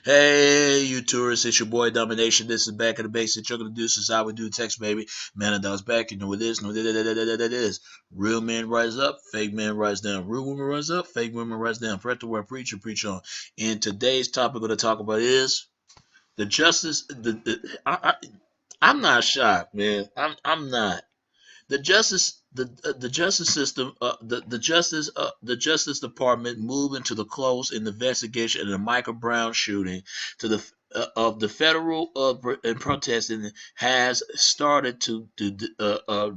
Hey, you tourists, it's your boy Domination. This is Back in the Basics. You're gonna do this is how we do text, baby. Man and dog's back. You know what it is? No, that is. Real men rise up, fake men rise down. Real women rise up, fake women rise down. Press the word preacher, preach on. And today's topic we're gonna talk about is the justice. I'm not shocked, man. I'm not the justice system the justice department moving to the close in the investigation of the Michael Brown shooting to the of the federal and protesting has started to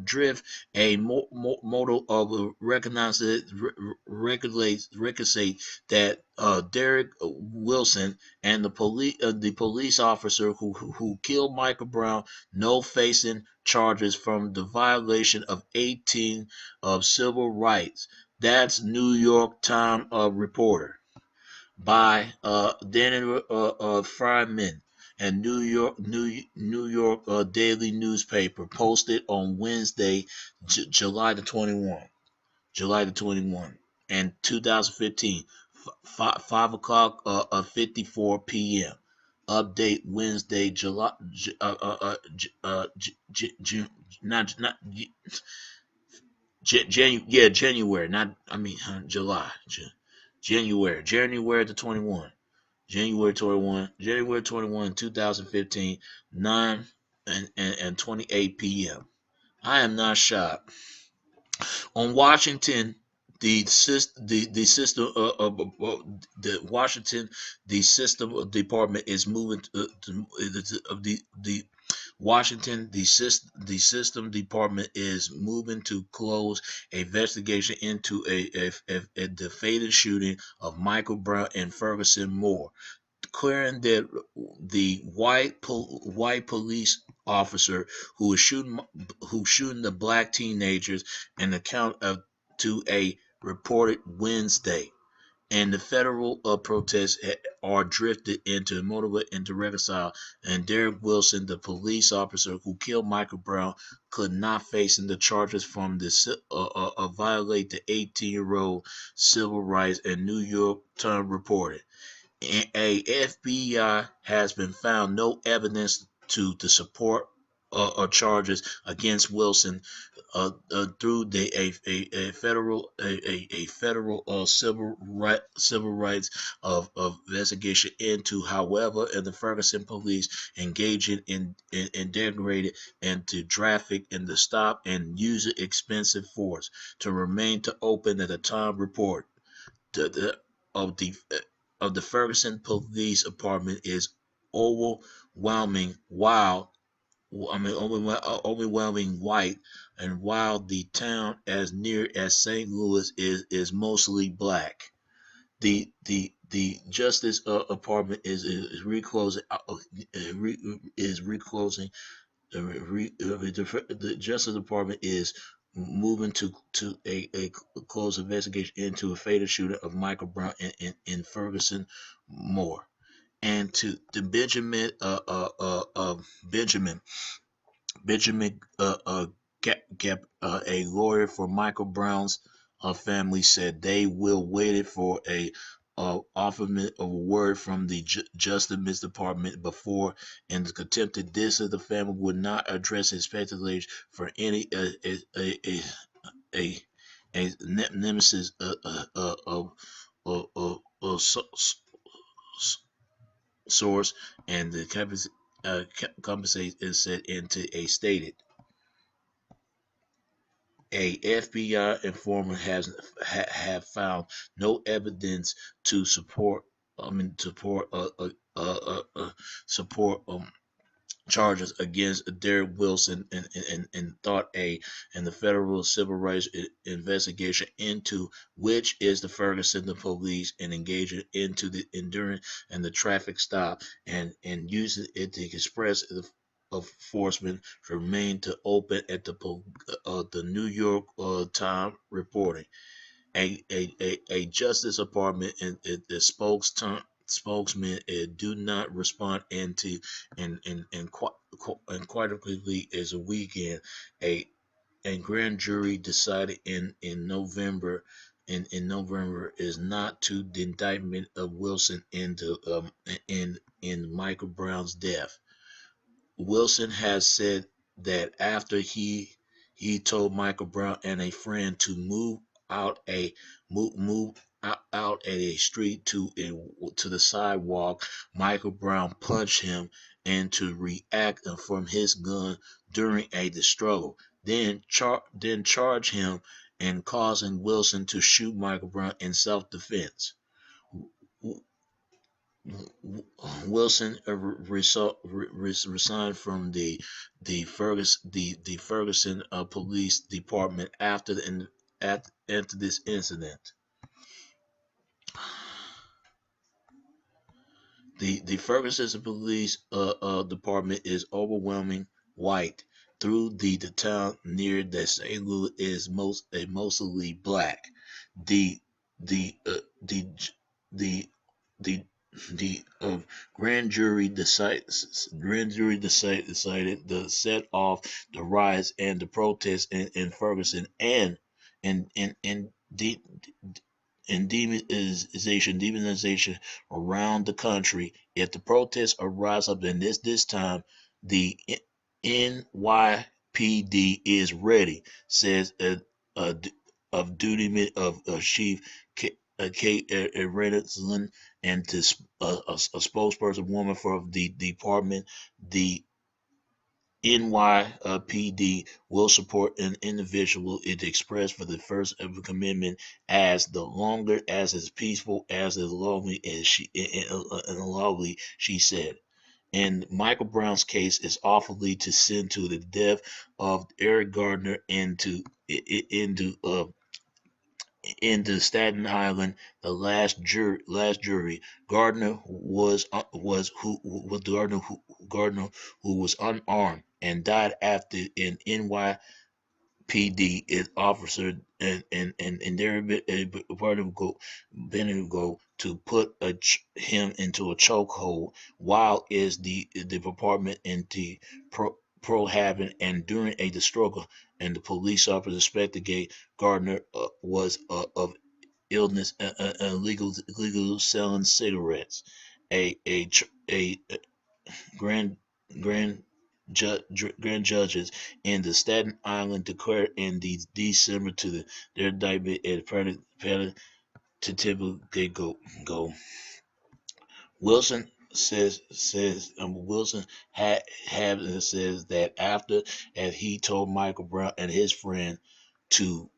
drift a model of recognize it regulate that Derek Wilson and the police officer who killed Michael Brown no facing charges from the violation of 18 of civil rights. That's New York Times reporter by Daniel Fryman and New York Daily Newspaper posted on Wednesday, July the 21, and 2015, 5 o'clock 54 p.m. Update Wednesday, July, not January, not I mean July, January the 21, January 21, 2015, 9 and 28 p.m. I am not shocked. On Washington, the system the Washington the system department is moving of the Washington the system department is moving to close a investigation into the fatal shooting of Michael Brown and Ferguson Moore, declaring that the white police officer who was shooting the black teenagers an account of to a reported Wednesday, and the federal protests are drifted into motivate into reconcile. And Derek Wilson, the police officer who killed Michael Brown, could not face the charges from the violate the 18-year-old civil rights. And New York Times reported. A FBI has been found no evidence to support charges against Wilson through a federal civil rights of investigation into. However, and the Ferguson police engaging in integrated into traffic in the stop and using expensive force to remain to open at the time report the of the of the Ferguson Police Department is overwhelming while overwhelming white, and while the town as near as St. Louis is mostly black. The Justice Department is reclosing is reclosing the Justice Department is moving to a close investigation into a fatal shooting of Michael Brown in Ferguson Moore, and to Benjamin a lawyer for Michael Brown's family, said they will wait for a offerment of a word from the Justice Department before, and the attempted this of the family would not address his speculation for any a, nemesis source, and the compensate is set into a stated. A FBI informant have found no evidence to support support support charges against Derek Wilson and thought a and the federal civil rights investigation into which is the Ferguson the police and engaging into the enduring and the traffic stop and using it to express enforcement remain to open at the New York Times reporting. A Justice Department and the spokesman do not respond into and quite quickly as a weekend a grand jury decided in November in November is not to the indictment of Wilson in Michael Brown's death. Wilson has said that after he told Michael Brown and a friend to move out at a street to the sidewalk, Michael Brown punched him and to react from his gun during a struggle. Then charge him and causing Wilson to shoot Michael Brown in self-defense. Wilson resigned from the Ferguson Police Department after this incident. The Ferguson Police Department is overwhelming white. Through the town near the St. Louis is mostly black. The the the the the grand jury decided to set off the riots and the protests in Ferguson and demonization around the country. If the protests arise up in this time, the NYPD is ready, says a of duty of Chief Kate Reynolds and a spokesperson woman for the department. The NYPD will support an individual it expressed for the First Amendment as the longer as peaceful as lovely as she said. And Michael Brown's case is awfully to send to the death of Eric Gardner into Staten Island. The last jury. Gardner who was unarmed and died after an NYPD officer and their Benego to put him into a chokehold while is the department in the pro having and during a struggle and the police officers investigate Gardner was of illness illegal selling cigarettes. A grand grand grand judges in the Staten Island declared in the December to their indictment at to typical go. Wilson Wilson says that after as he told Michael Brown and his friend to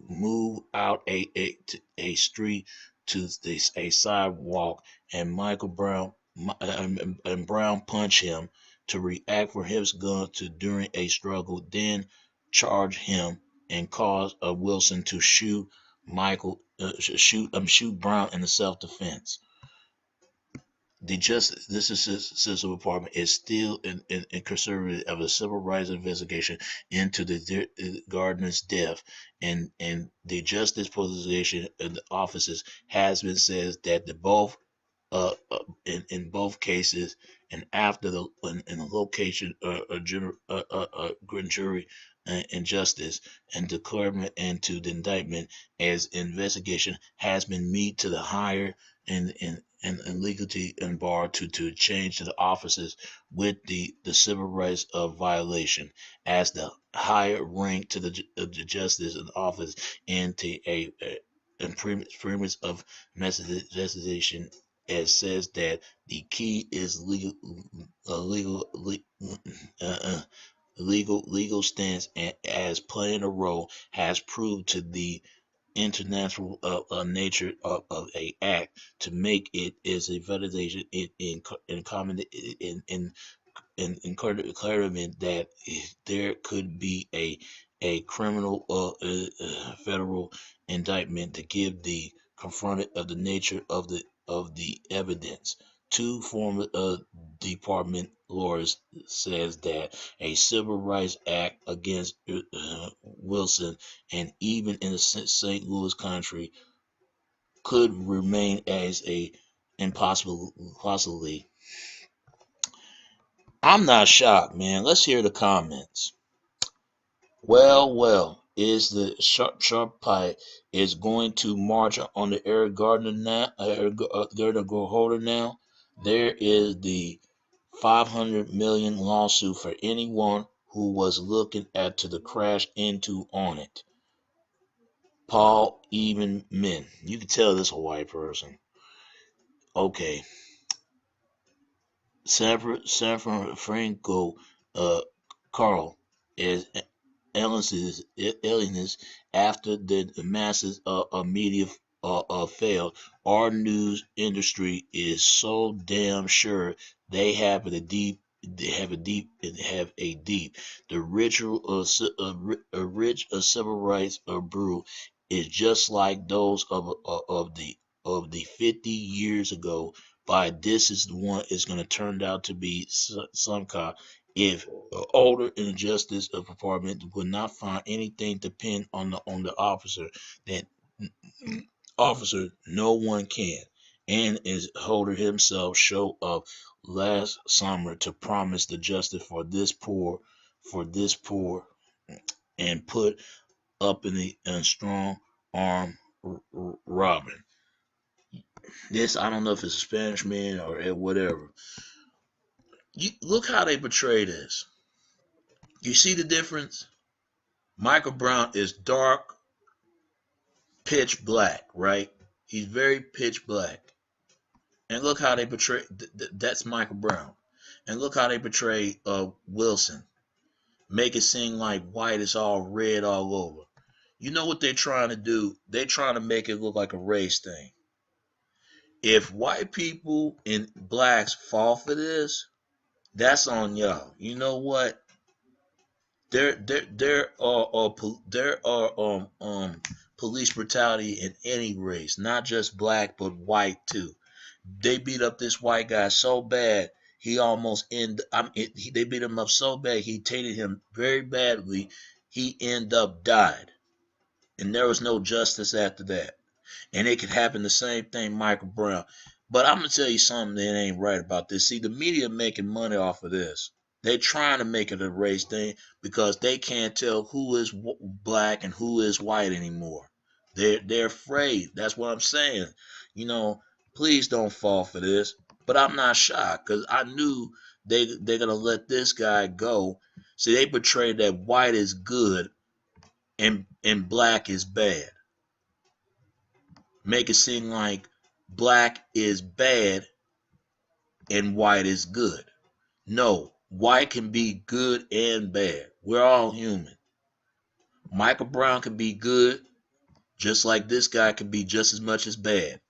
move out a street to a sidewalk and Michael Brown and Brown punched him to react for his gun to during a struggle, then charge him and cause Wilson to shoot shoot Brown in the self-defense. The Justice System Department is still in conservative of a civil rights investigation into the Gardner's death, and the Justice Position in the offices has been says that the both in both cases and after in the location grand jury and justice and declarement and to the indictment as investigation has been meet to the higher and legality and bar to change to the offices with the civil rights of violation as the higher rank to the justice and office and to a premise of investigation as says that the key is legal stance and as playing a role has proved to the international nature of a act to make it is a validation in common in clariment that there could be a criminal federal indictment to give the confronted of the nature of the evidence. Two former department lawyers says that a civil rights act against Wilson and even in the St. Louis country could remain as a impossible possibly. I'm not shocked, man. Let's hear the comments. Well, is the Sharp Pie is going to march on the Eric Gardner now, Gardner Gold holder now. There is the 500 million lawsuit for anyone who was looking at to the crash into on it. Paul Evenman. You can tell this a white person. Okay. San Francisco Carl is alienness after the masses of media failed. Our news industry is so damn sure they have a deep. The ritual of civil rights brew is just like those of the 50 years ago. By this is the one is going to turn out to be some kind. If older injustice of department would not find anything to pin on the officer, then officer no one can. And is Holder himself show up last summer to promise the justice for this poor, and put up in the strong arm Robin. This I don't know if it's a Spanish man or whatever. You look how they portray this. You see the difference? Michael Brown is dark, pitch black, right? He's very pitch black. And look how they portray. That's Michael Brown. And look how they portray Wilson. Make it seem like white is all red all over. You know what they're trying to do? They're trying to make it look like a race thing. If white people and blacks fall for this, that's on y'all. You know what? There are police brutality in any race, not just black but white too. They beat up this white guy so bad he almost they beat him up so bad he tainted him very badly. He end up died, and there was no justice after that. And it could happen the same thing, Michael Brown. But I'm gonna tell you something that ain't right about this. See, the media making money off of this. They're trying to make it a race thing because they can't tell who is black and who is white anymore. They're afraid. That's what I'm saying. You know, please don't fall for this. But I'm not shocked because I knew they're gonna let this guy go. See, they portray that white is good and black is bad. Make it seem like black is bad and white is good. No, white can be good and bad. We're all human. Michael Brown can be good just like this guy can be just as much as bad.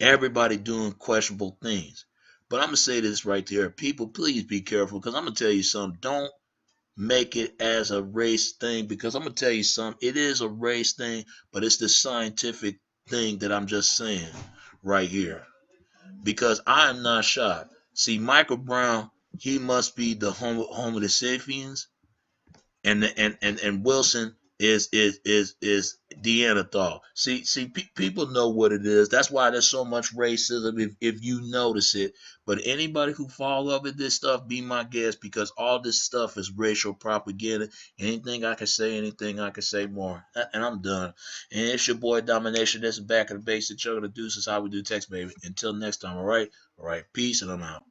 Everybody doing questionable things. But I'm going to say this right there. People, please be careful because I'm going to tell you something. Don't make it as a race thing because I'm going to tell you something. It is a race thing, but it's the scientific thing that I'm just saying right here. Because I am not shocked. See, Michael Brown, he must be the Homo sapiens, and Wilson is Neanderthal. People know what it is. That's why there's so much racism if you notice it. But anybody who fall over this stuff, be my guest because all this stuff is racial propaganda. Anything I can say more. And I'm done. And it's your boy Domination. This is Back of the Basic. Chuck of the Deuces. How we do text, baby. Until next time, all right? All right. Peace, and I'm out.